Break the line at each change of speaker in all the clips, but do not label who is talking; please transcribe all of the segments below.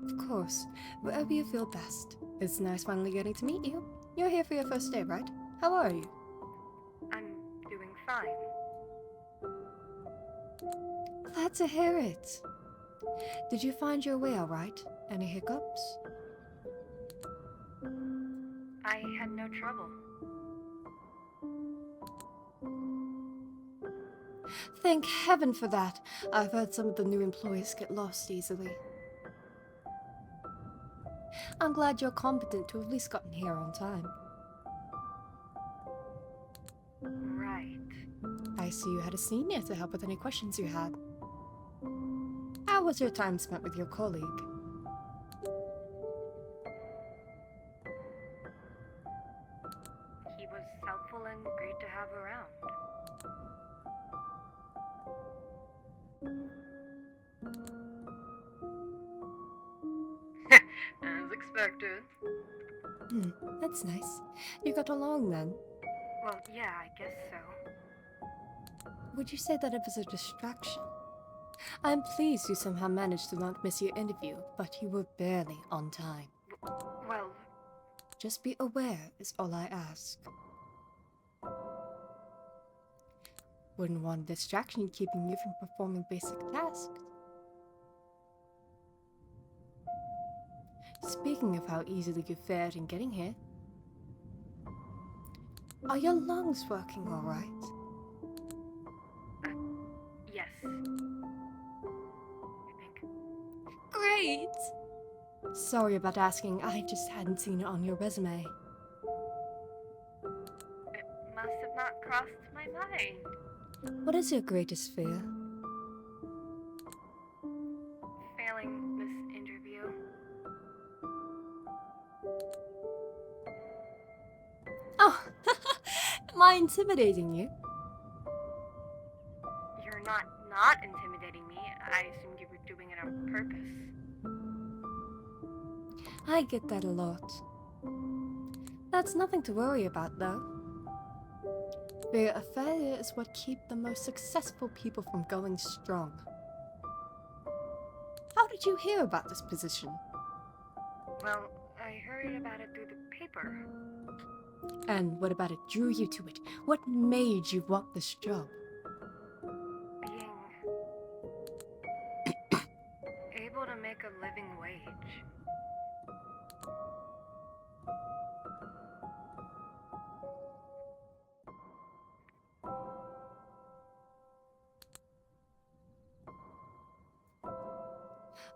Of course, wherever you feel best. It's nice finally getting to meet you. You're here for your first day, right? How are you?
I'm doing fine.
Glad to hear it. Did you find your way alright? Any hiccups?
I had no trouble.
Thank heaven for that. I've heard some of the new employees get lost easily. I'm glad you're competent to have at least gotten here on time.
Right.
I see you had a senior to help with any questions you had. How was your time spent with your colleague?
He was helpful and great to have around. As expected.
That's nice. You got along then.
Well, yeah, I guess so.
Would you say that it was a distraction? I'm pleased you somehow managed to not miss your interview, but you were barely on time.
Well,
Just be aware is all I ask. Wouldn't want a distraction keeping you from performing basic tasks. Speaking of how easily you fared in getting here, are your lungs working alright?
yes. I think.
Great! Sorry about asking, I just hadn't seen it on your resume.
It must have not crossed my mind.
What is your greatest fear?
Failing this interview.
Oh, am I intimidating you?
You're not intimidating me. I assumed you were doing it on purpose.
I get that a lot. That's nothing to worry about, though. Fear of failure is what keeps the most successful people from going strong. How did you hear about this position?
Well, I heard about it through the paper.
And what about it drew you to it? What made you want this job?
Being able to make a living wage.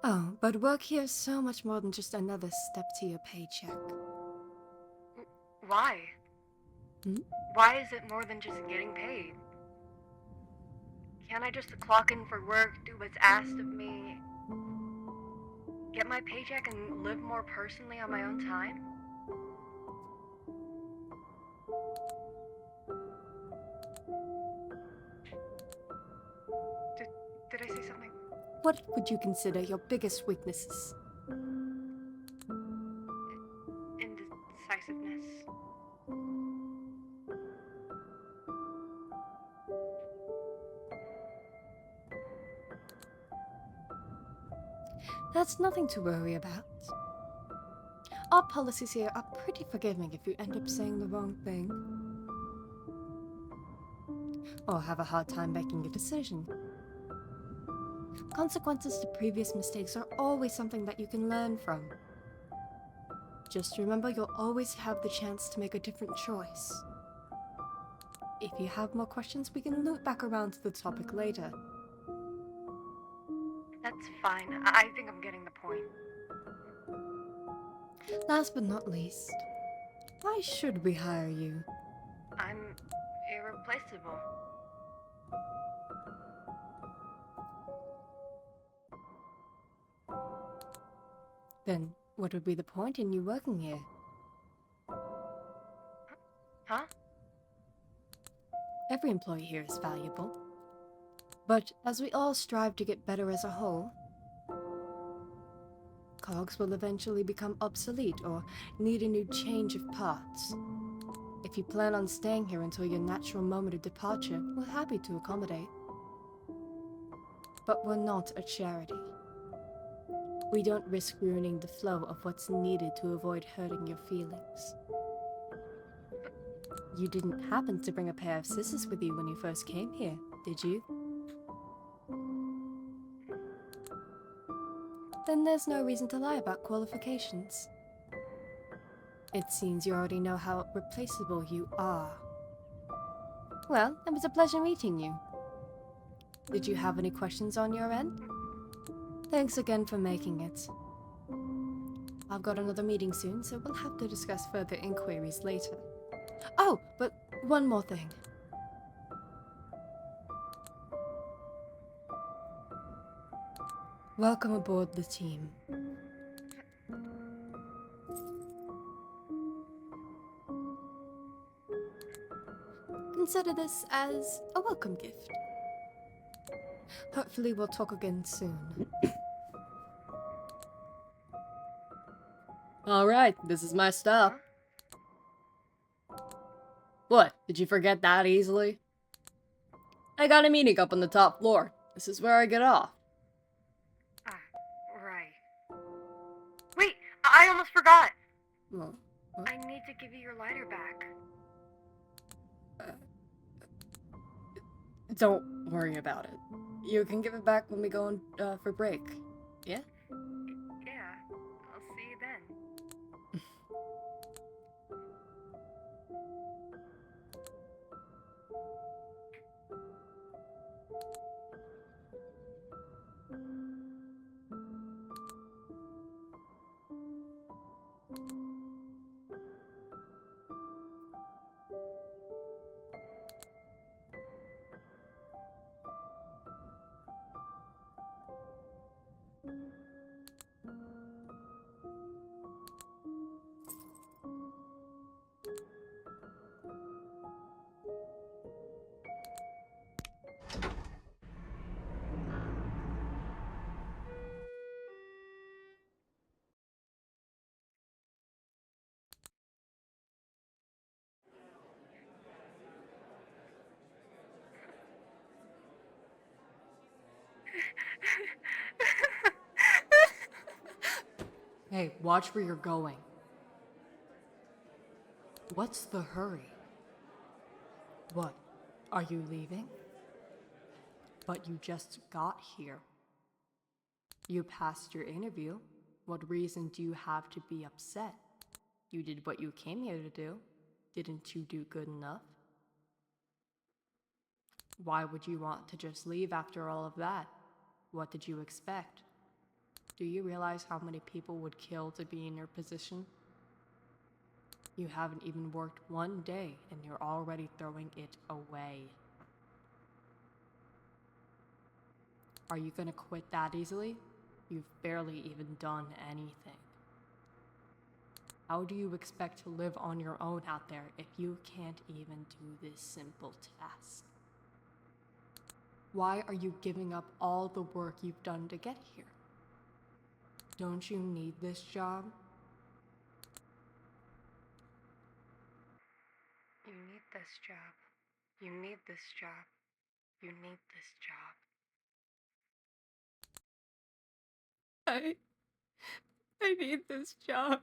Oh, but work here is so much more than just another step to your paycheck.
Why?
Hmm?
Why is it more than just getting paid? Can't I just clock in for work, do what's asked of me, get my paycheck, and live more personally on my own time? Did I say something?
What would you consider your biggest weaknesses?
Indecisiveness.
That's nothing to worry about. Our policies here are pretty forgiving if you end up saying the wrong thing. Or have a hard time making a decision. Consequences to previous mistakes are always something that you can learn from. Just remember you'll always have the chance to make a different choice. If you have more questions, we can loop back around to the topic later.
That's fine. I think I'm getting the point.
Last but not least, why should we hire you?
I'm irreplaceable.
Then what would be the point in you working here?
Huh?
Every employee here is valuable. But as we all strive to get better as a whole, cogs will eventually become obsolete or need a new change of parts. If you plan on staying here until your natural moment of departure, we're happy to accommodate. But we're not a charity. We don't risk ruining the flow of what's needed to avoid hurting your feelings. You didn't happen to bring a pair of scissors with you when you first came here, did you? Then there's no reason to lie about qualifications. It seems you already know how replaceable you are. Well, it was a pleasure meeting you. Did you have any questions on your end? Thanks again for making it. I've got another meeting soon, so we'll have to discuss further inquiries later. Oh, but one more thing. Welcome aboard the team. Consider this as a welcome gift. Hopefully we'll talk again soon. Alright, this is my stop. What, did you forget that easily? I got a meeting up on the top floor. This is where I get off.
Ah, right. Wait, I almost forgot.
Well,
I need to give you your lighter back.
don't worry about it. You can give it back when we go on, for break. Yeah?
Yeah, I'll see you then.
Hey, watch where you're going. What's the hurry? What? Are you leaving? But you just got here. You passed your interview. What reason do you have to be upset? You did what you came here to do. Didn't you do good enough? Why would you want to just leave after all of that? What did you expect? Do you realize how many people would kill to be in your position? You haven't even worked one day and you're already throwing it away. Are you gonna quit that easily? You've barely even done anything. How do you expect to live on your own out there if you can't even do this simple task? Why are you giving up all the work you've done to get here? Don't you need this job?
You need this job. You need this job. You need this job.
I need this job.